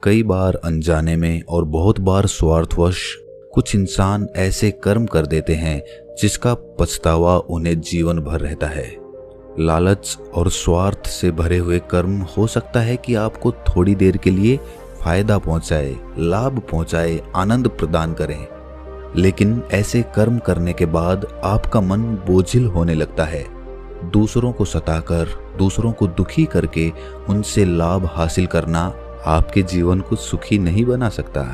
कई बार अनजाने में और बहुत बार स्वार्थवश कुछ इंसान ऐसे कर्म कर देते हैं जिसका पछतावा उन्हें जीवन भर रहता है। लालच और स्वार्थ से भरे हुए कर्म हो सकता है कि आपको थोड़ी देर के लिए फायदा पहुंचाए, लाभ पहुंचाए, आनंद प्रदान करें, लेकिन ऐसे कर्म करने के बाद आपका मन बोझिल होने लगता है। दूसरों को सताकर, दूसरों को दुखी करके उनसे लाभ हासिल करना आपके जीवन को सुखी नहीं बना सकता।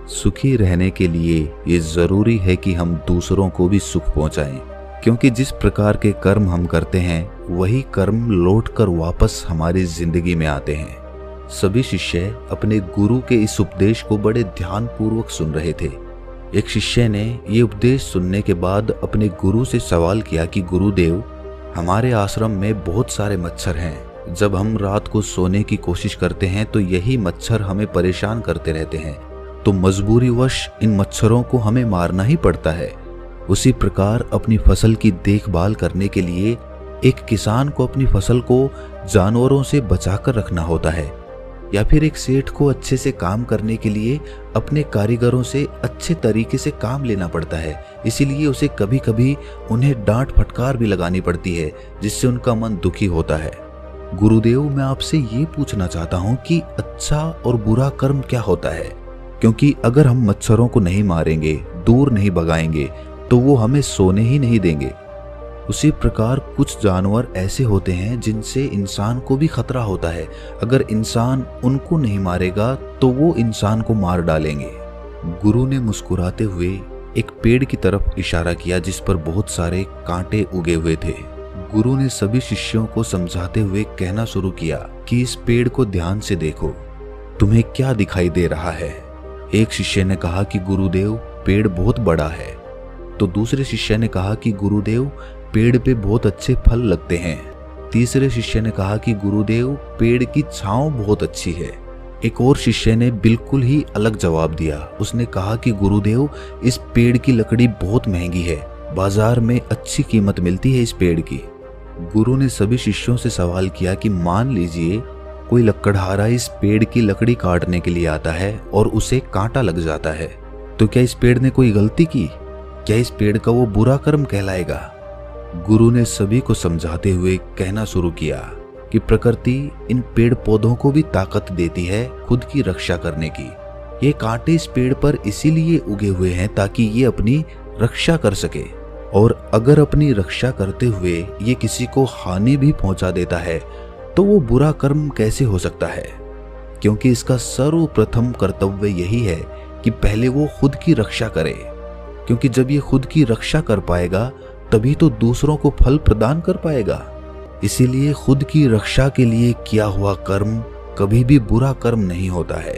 सुखी रहने के लिए ये जरूरी है कि हम दूसरों को भी सुख पहुंचाएं, क्योंकि जिस प्रकार के कर्म हम करते हैं वही कर्म लौटकर वापस हमारी जिंदगी में आते हैं। सभी शिष्य अपने गुरु के इस उपदेश को बड़े ध्यानपूर्वक सुन रहे थे। एक शिष्य ने ये उपदेश सुनने के बाद अपने गुरु से सवाल किया कि गुरुदेव, हमारे आश्रम में बहुत सारे मच्छर हैं। जब हम रात को सोने की कोशिश करते हैं तो यही मच्छर हमें परेशान करते रहते हैं, तो मजबूरीवश इन मच्छरों को हमें मारना ही पड़ता है। उसी प्रकार अपनी फसल की देखभाल करने के लिए एक किसान को अपनी फसल को जानवरों से बचाकर रखना होता है, या फिर एक सेठ को अच्छे से काम करने के लिए अपने कारीगरों से अच्छे तरीके से काम लेना पड़ता है। इसीलिए उसे कभी कभी उन्हें डांट फटकार भी लगानी पड़ती है, जिससे उनका मन दुखी होता है। गुरुदेव, मैं आपसे ये पूछना चाहता हूँ कि अच्छा और बुरा कर्म क्या होता है, क्योंकि अगर हम मच्छरों को नहीं मारेंगे, दूर नहीं भगाएंगे, तो वो हमें सोने ही नहीं देंगे। उसी प्रकार कुछ जानवर ऐसे होते हैं जिनसे इंसान को भी खतरा होता है। अगर इंसान उनको नहीं मारेगा तो वो इंसान को मार डालेंगे। गुरु ने मुस्कुराते हुए एक पेड़ की तरफ इशारा किया जिस पर बहुत सारे कांटे उगे हुए थे। गुरु ने सभी शिष्यों को समझाते हुए कहना शुरू किया कि इस पेड़ को ध्यान से देखो, तुम्हें क्या दिखाई दे रहा है। एक शिष्य ने कहा कि गुरुदेव, पेड़ बहुत बड़ा है। तो दूसरे शिष्य ने कहा कि गुरुदेव, पेड़ पे बहुत अच्छे फल लगते हैं। तीसरे शिष्य ने कहा कि गुरुदेव, पेड़ की छांव बहुत अच्छी है। एक और शिष्य ने बिल्कुल ही अलग जवाब दिया। उसने कहा कि गुरुदेव, इस पेड़ की लकड़ी बहुत महंगी है, बाजार में अच्छी कीमत मिलती है इस पेड़ की। गुरु ने सभी शिष्यों से सवाल किया कि मान लीजिए कोई लकड़हारा इस पेड़ की लकड़ी काटने के लिए आता है और उसे कांटा लग जाता है, तो क्या इस पेड़ ने कोई गलती की? क्या इस पेड़ का वो बुरा कर्म कहलाएगा? गुरु ने सभी को समझाते हुए कहना शुरू किया कि प्रकृति इन पेड़ पौधों को भी ताकत देती है खुद की रक्षा करने की। ये कांटे इस पेड़ पर इसीलिए उगे हुए हैं ताकि ये अपनी रक्षा कर सके, और अगर अपनी रक्षा करते हुए ये किसी को हानि भी पहुंचा देता है तो वो बुरा कर्म कैसे हो सकता है? क्योंकि इसका सर्वप्रथम कर्तव्य यही है कि पहले वो खुद की रक्षा करे, क्योंकि जब ये खुद की रक्षा कर पाएगा तभी तो दूसरों को फल प्रदान कर पाएगा। इसीलिए खुद की रक्षा के लिए किया हुआ कर्म कभी भी बुरा कर्म नहीं होता है।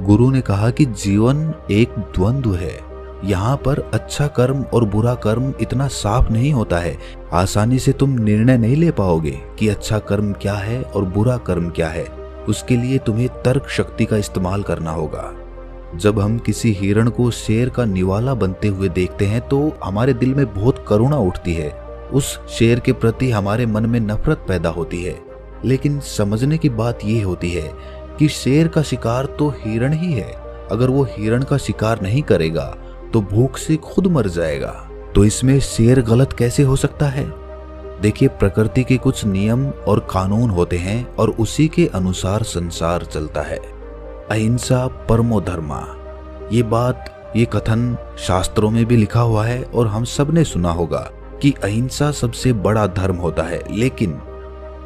गुरु ने कहा कि जीवन एक द्वंद्व है। यहाँ पर अच्छा कर्म और बुरा कर्म इतना साफ नहीं होता है। आसानी से तुम निर्णय नहीं ले पाओगे कि अच्छा कर्म क्या है और बुरा कर्म क्या है। उसके लिए तुम्हें तर्क शक्ति का इस्तेमाल करना होगा। जब हम किसी हिरण को शेर का निवाला बनते हुए देखते हैं तो हमारे दिल में बहुत करुणा उठती है। उस शेर के प्रति हमारे मन में नफरत पैदा होती है। लेकिन समझने की बात यह होती है कि शेर का शिकार तो हिरण ही है। अगर वो हिरण का शिकार नहीं करेगा तो भूख से खुद मर जाएगा। तो इसमें शेर गलत कैसे हो सकता है? देखिए, प्रकृति के कुछ नियम और कानून होते हैं और उसी के अनुसार संसार चलता है। अहिंसा परमो धर्मा, ये कथन शास्त्रों में भी लिखा हुआ है और हम सब ने सुना होगा कि अहिंसा सबसे बड़ा धर्म होता है, लेकिन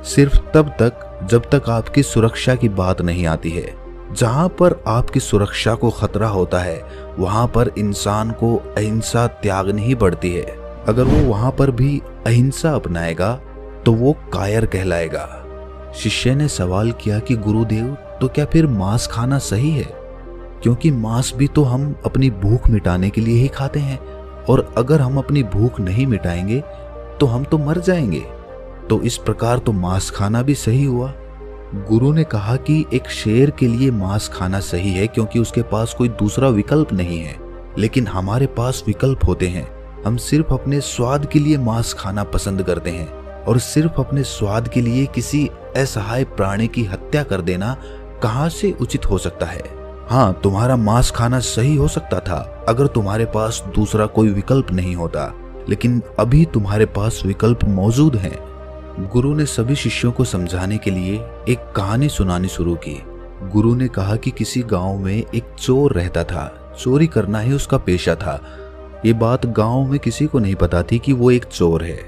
सिर्फ तब तक जब तक आपकी सुरक्षा की बात नहीं आती है। जहां पर आपकी सुरक्षा को खतरा होता है वहां पर इंसान को अहिंसा त्यागनी ही पड़ती है। अगर वो वहां पर भी अहिंसा अपनाएगा तो वो कायर कहलाएगा। शिष्य ने सवाल किया कि गुरुदेव, तो क्या फिर मांस खाना सही है? क्योंकि मांस भी तो हम अपनी भूख मिटाने के लिए ही खाते हैं, और अगर हम अपनी भूख नहीं मिटाएंगे तो हम तो मर जाएंगे। तो इस प्रकार तो मांस खाना भी सही हुआ। गुरु ने कहा कि एक शेर के लिए मांस खाना सही है क्योंकि उसके पास कोई दूसरा विकल्प नहीं है, लेकिन हमारे पास विकल्प होते हैं। हम सिर्फ अपने स्वाद के लिए मांस खाना पसंद करते हैं, और सिर्फ अपने स्वाद के लिए किसी असहाय प्राणी की हत्या कर देना कहां से उचित हो सकता है? हाँ, तुम्हारा मांस खाना सही हो सकता था अगर तुम्हारे पास दूसरा कोई विकल्प नहीं होता, लेकिन अभी तुम्हारे पास विकल्प मौजूद हैं। गुरु ने सभी शिष्यों को समझाने के लिए एक कहानी सुनानी शुरू की। गुरु ने कहा कि किसी गांव में एक चोर रहता था। चोरी करना ही उसका पेशा था। ये बात गांव में किसी को नहीं पता थी कि वो एक चोर है।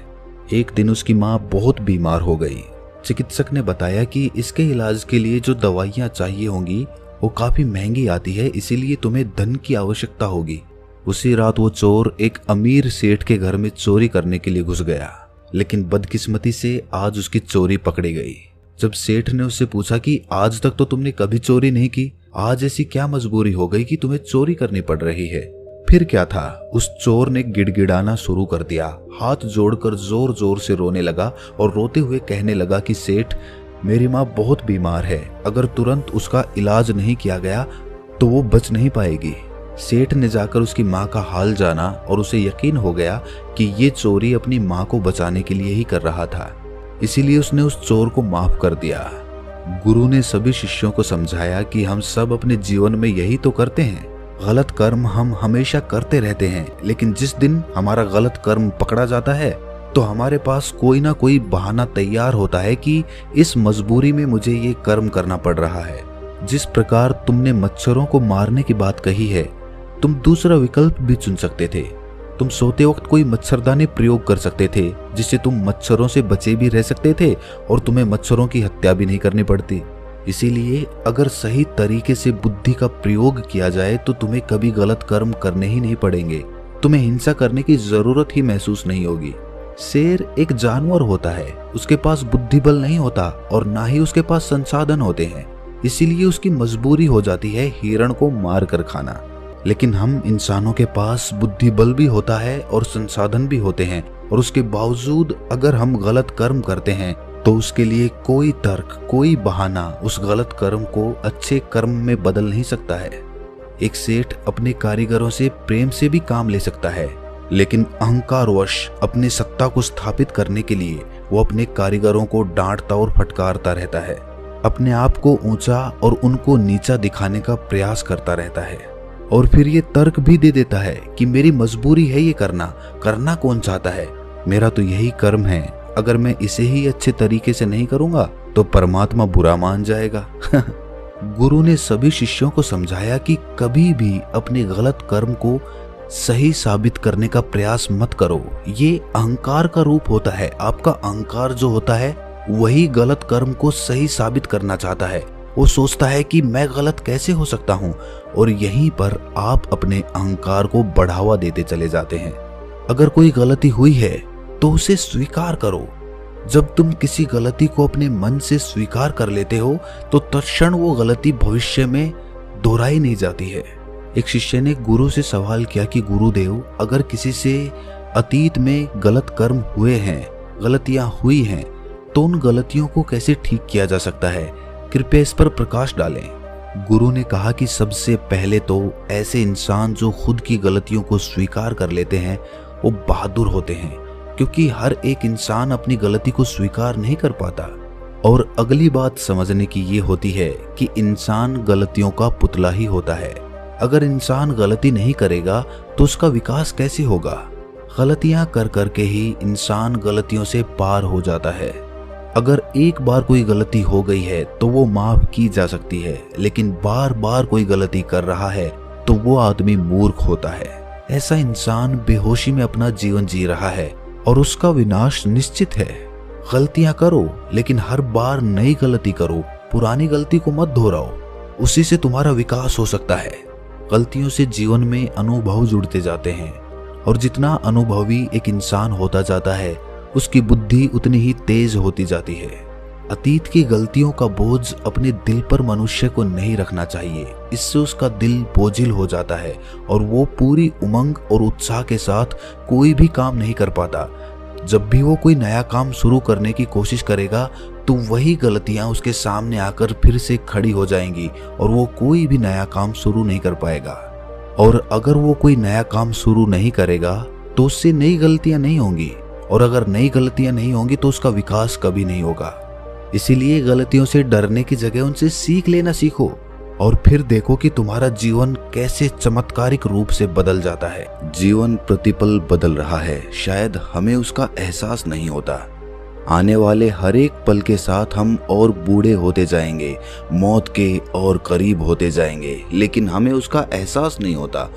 एक दिन उसकी माँ बहुत बीमार हो गई। चिकित्सक ने बताया कि इसके इलाज के लिए जो दवाइयाँ चाहिए होंगी वो काफी महंगी आती है, इसीलिए तुम्हें धन की आवश्यकता होगी। उसी रात वो चोर एक अमीर सेठ के घर में चोरी करने के लिए घुस गया, लेकिन बदकिस्मती से आज उसकी चोरी पकड़ी गई। जब सेठ ने उससे पूछा कि आज तक तो तुमने कभी चोरी नहीं की, आज ऐसी क्या मजबूरी हो गई कि तुम्हें चोरी करनी पड़ रही है? फिर क्या था, उस चोर ने गिड़गिड़ाना शुरू कर दिया। हाथ जोड़कर जोर जोर से रोने लगा और रोते हुए कहने लगा कि सेठ, मेरी माँ बहुत बीमार है, अगर तुरंत उसका इलाज नहीं किया गया तो वो बच नहीं पाएगी। सेठ ने जाकर उसकी माँ का हाल जाना और उसे यकीन हो गया कि ये चोरी अपनी माँ को बचाने के लिए ही कर रहा था, इसीलिए उसने उस चोर को माफ कर दिया। गुरु ने सभी शिष्यों को समझाया कि हम सब अपने जीवन में यही तो करते हैं। गलत कर्म हम हमेशा करते रहते हैं, लेकिन जिस दिन हमारा गलत कर्म पकड़ा जाता है तो हमारे पास कोई ना कोई बहाना तैयार होता है कि इस मजबूरी में मुझे ये कर्म करना पड़ रहा है। जिस प्रकार तुमने मच्छरों को मारने की बात कही है, तुम दूसरा विकल्प भी चुन सकते थे। तुम सोते वक्त कोई मच्छरदानी प्रयोग कर सकते थे, जिससे तुम मच्छरों से बचे भी रह सकते थे और तुम्हें मच्छरों की हत्या भी नहीं करनी पड़ती। इसीलिए अगर सही तरीके से बुद्धि का प्रयोग किया जाए तो तुम्हें कभी गलत कर्म करने ही नहीं पड़ेंगे। तुम्हें हिंसा करने की जरूरत ही महसूस नहीं होगी। शेर एक जानवर होता है, उसके पास बुद्धि बल नहीं होता और ना ही उसके पास संसाधन होते हैं, इसीलिए उसकी मजबूरी हो जाती है हिरण को मार कर खाना। लेकिन हम इंसानों के पास बुद्धि बल भी होता है और संसाधन भी होते हैं, और उसके बावजूद अगर हम गलत कर्म करते हैं तो उसके लिए कोई तर्क, कोई बहाना उस गलत कर्म को अच्छे कर्म में बदल नहीं सकता है। एक सेठ अपने कारीगरों से प्रेम से भी काम ले सकता है, लेकिन अहंकारवश अपनी सत्ता को स्थापित करने के लिए वो अपने कारीगरों को डांटता और फटकारता रहता है। अपने आप को ऊंचा और उनको नीचा दिखाने का प्रयास करता रहता है, और फिर ये तर्क भी दे देता है कि मेरी मजबूरी है ये करना कौन चाहता है, मेरा तो यही कर्म है, अगर मैं इसे ही अच्छे तरीके से नहीं करूंगा तो परमात्मा बुरा मान जाएगा। गुरु ने सभी शिष्यों को समझाया कि कभी भी अपने गलत कर्म को सही साबित करने का प्रयास मत करो। ये अहंकार का रूप होता है। आपका अहंकार जो होता है वही गलत कर्म को सही साबित करना चाहता है। वो सोचता है कि मैं गलत कैसे हो सकता हूँ, और यहीं पर आप अपने अहंकार को बढ़ावा देते चले जाते हैं। अगर कोई गलती हुई है तो उसे स्वीकार करो। जब तुम किसी गलती को अपने मन से स्वीकार कर लेते हो तो तत्क्षण वो गलती भविष्य में दोहराई नहीं जाती है। एक शिष्य ने गुरु से सवाल किया कि गुरुदेव, अगर किसी से अतीत में गलत कर्म हुए हैं, गलतियां हुई हैं, तो उन गलतियों को कैसे ठीक किया जा सकता है? कृपया इस पर प्रकाश डालें। गुरु ने कहा कि सबसे पहले तो ऐसे इंसान जो खुद की गलतियों को स्वीकार कर लेते हैं वो बहादुर होते हैं, क्योंकि हर एक इंसान अपनी गलती को स्वीकार नहीं कर पाता। और अगली बात समझने की ये होती है कि इंसान गलतियों का पुतला ही होता है। अगर इंसान गलती नहीं करेगा तो उसका विकास कैसे होगा? गलतियां कर करके ही इंसान गलतियों से पार हो जाता है। अगर एक बार कोई गलती हो गई है तो वो माफ की जा सकती है, लेकिन बार बार कोई गलती कर रहा है तो वो आदमी मूर्ख होता है। ऐसा इंसान बेहोशी में अपना जीवन जी रहा है और उसका विनाश निश्चित है। गलतियां करो, लेकिन हर बार नई गलती करो, पुरानी गलती को मत दोहराओ, उसी से तुम्हारा विकास हो सकता है। गलतियों से जीवन में अनुभव जुड़ते जाते हैं, और जितना अनुभवी एक इंसान होता जाता है उसकी बुद्धि उतनी ही तेज होती जाती है। अतीत की गलतियों का बोझ अपने दिल पर मनुष्य को नहीं रखना चाहिए, इससे उसका दिल बोझिल हो जाता है और वो पूरी उमंग और उत्साह के साथ कोई भी काम नहीं कर पाता। जब भी वो कोई नया काम शुरू करने की कोशिश करेगा तो वही गलतियां उसके सामने आकर फिर से खड़ी हो जाएंगी और वो कोई भी नया काम शुरू नहीं कर पाएगा। और अगर वो कोई नया काम शुरू नहीं करेगा तो उससे नई गलतियां नहीं होंगी, और अगर नई गलतियां नहीं होंगी तो उसका विकास कभी नहीं होगा। इसीलिए गलतियों से डरने की जगह उनसे सीख लेना सीखो। और फिर देखो कि तुम्हारा जीवन कैसे चमत्कारिक रूप से बदल जाता है। जीवन प्रतिपल बदल रहा है, शायद हमें उसका एहसास नहीं होता। आने वाले हर एक पल के साथ हम और बूढ़े होते जाएंगे, मौत के और करीब होते जाएंगे, लेकिन हमें उसका एहसास नहीं होता।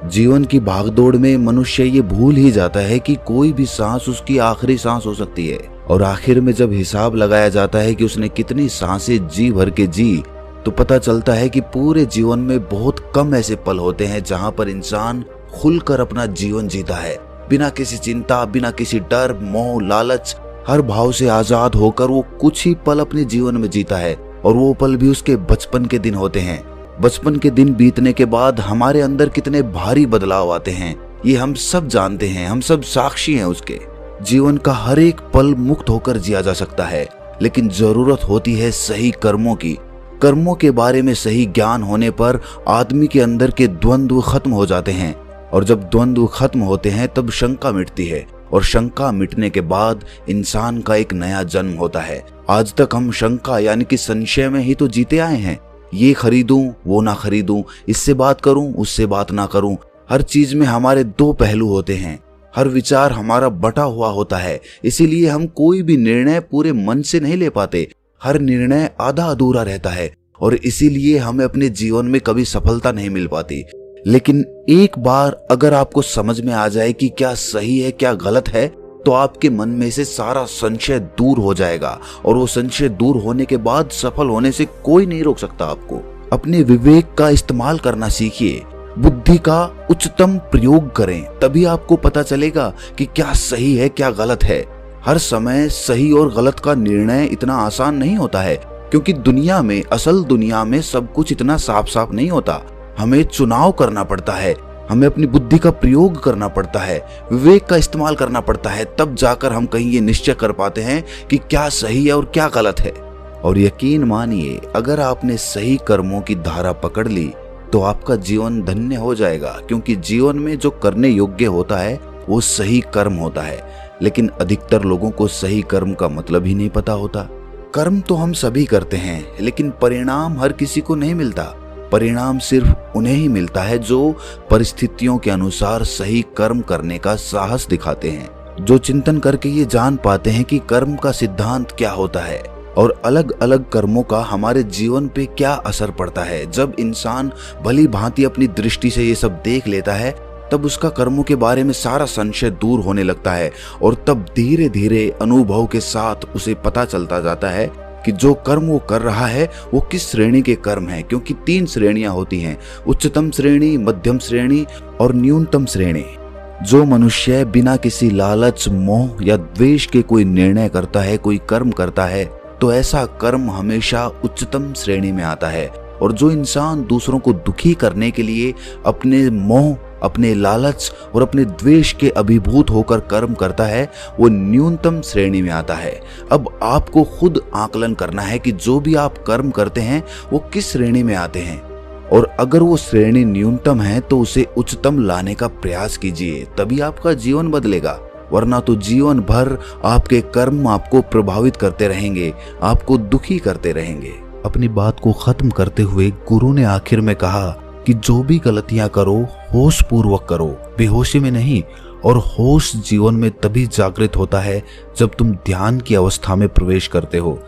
जीवन की भागदौड़ में मनुष्य ये भूल ही जाता है कि कोई भी सांस उसकी आखिरी सांस हो सकती है। और आखिर में जब हिसाब लगाया जाता है कि उसने कितनी सांसें जी भर के जी, तो पता चलता है कि पूरे जीवन में बहुत कम ऐसे पल होते हैं जहां पर इंसान खुलकर अपना जीवन जीता है, बिना किसी चिंता, बिना किसी डर, मोह, लालच, हर भाव से आजाद होकर वो कुछ ही पल अपने जीवन में जीता है। और वो पल भी उसके बचपन के दिन होते हैं। बचपन के दिन बीतने के बाद हमारे अंदर कितने भारी बदलाव आते हैं, ये हम सब जानते हैं, हम सब साक्षी हैं उसके। जीवन का हर एक पल मुक्त होकर जिया जा सकता है, लेकिन जरूरत होती है सही कर्मों की। कर्मों के बारे में सही ज्ञान होने पर आदमी के अंदर के द्वंद्व खत्म हो जाते हैं, और जब द्वंद्व खत्म होते हैं तब शंका मिटती है, और शंका मिटने के बाद इंसान का एक नया जन्म होता है। आज तक हम शंका यानी कि संशय में ही तो जीते आए हैं। ये खरीदूं, वो ना खरीदूं, इससे बात करूं, उससे बात ना करूं। हर चीज में हमारे दो पहलू होते हैं, हर विचार हमारा बटा हुआ होता है। इसीलिए हम कोई भी निर्णय पूरे मन से नहीं ले पाते, हर निर्णय आधा अधूरा रहता है, और इसीलिए हमें अपने जीवन में कभी सफलता नहीं मिल पाती। लेकिन एक बार अगर आपको समझ में आ जाए कि क्या सही है क्या गलत है, तो आपके मन में से सारा संशय दूर हो जाएगा, और वो संशय दूर होने के बाद सफल होने से कोई नहीं रोक सकता आपको। अपने विवेक का इस्तेमाल करना सीखिए, बुद्धि का उच्चतम प्रयोग करें, तभी आपको पता चलेगा कि क्या सही है क्या गलत है। हर समय सही और गलत का निर्णय इतना आसान नहीं होता है, क्योंकि दुनिया में, असल दुनिया में सब कुछ इतना साफ साफ नहीं होता। हमें चुनाव करना पड़ता है, हमें अपनी बुद्धि का प्रयोग करना पड़ता है, विवेक का इस्तेमाल करना पड़ता है, तब जाकर हम कहीं ये निश्चय कर पाते हैं कि क्या सही है और क्या गलत है। और यकीन मानिए, अगर आपने सही कर्मों की धारा पकड़ ली तो आपका जीवन धन्य हो जाएगा, क्योंकि जीवन में जो करने योग्य होता है वो सही कर्म होता है। लेकिन अधिकतर लोगों को सही कर्म का मतलब ही नहीं पता होता। कर्म तो हम सभी करते हैं, लेकिन परिणाम हर किसी को नहीं मिलता। परिणाम सिर्फ उन्हें ही मिलता है जो परिस्थितियों के अनुसार सही कर्म करने का साहस दिखाते हैं, जो चिंतन करके ये जान पाते हैं कि कर्म का सिद्धांत क्या होता है और अलग अलग कर्मों का हमारे जीवन पे क्या असर पड़ता है। जब इंसान भली भांति अपनी दृष्टि से ये सब देख लेता है, तब उसका कर्मों के बारे में सारा संशय दूर होने लगता है, और तब धीरे धीरे अनुभव के साथ उसे पता चलता जाता है कि जो कर्म वो कर रहा है वो किस श्रेणी के कर्म है। क्योंकि 3 श्रेणियां होती हैं, उच्चतम श्रेणी, मध्यम श्रेणी और न्यूनतम श्रेणी। जो मनुष्य बिना किसी लालच, मोह या द्वेष के कोई निर्णय करता है, कोई कर्म करता है, तो ऐसा कर्म हमेशा उच्चतम श्रेणी में आता है। और जो इंसान दूसरों को दुखी करने के लिए अपने मोह, अपने लालच और अपने द्वेष के अभिभूत होकर कर्म करता है, वो न्यूनतम श्रेणी में आता है। अब आपको खुद आकलन करना है कि जो भी आप कर्म करते हैं वो किस श्रेणी में आते हैं, और अगर वो श्रेणी न्यूनतम है तो उसे उच्चतम लाने का प्रयास कीजिए, तभी आपका जीवन बदलेगा। वरना तो जीवन भर आपके कर्म आपको प्रभावित करते रहेंगे, आपको दुखी करते रहेंगे। अपनी बात को खत्म करते हुए गुरु ने आखिर में कहा कि जो भी गलतियां करो होश पूर्वक करो, बेहोशी में नहीं। और होश जीवन में तभी जागृत होता है जब तुम ध्यान की अवस्था में प्रवेश करते हो।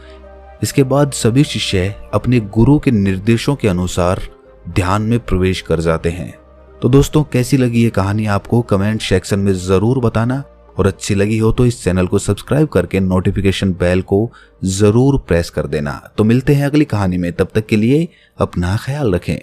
इसके बाद सभी शिष्य अपने गुरु के निर्देशों के अनुसार ध्यान में प्रवेश कर जाते हैं। तो दोस्तों, कैसी लगी ये कहानी आपको कमेंट सेक्शन में जरूर बताना, और अच्छी लगी हो तो इस चैनल को सब्सक्राइब करके नोटिफिकेशन बेल को जरूर प्रेस कर देना। तो मिलते हैं अगली कहानी में, तब तक के लिए अपना ख्याल रखें।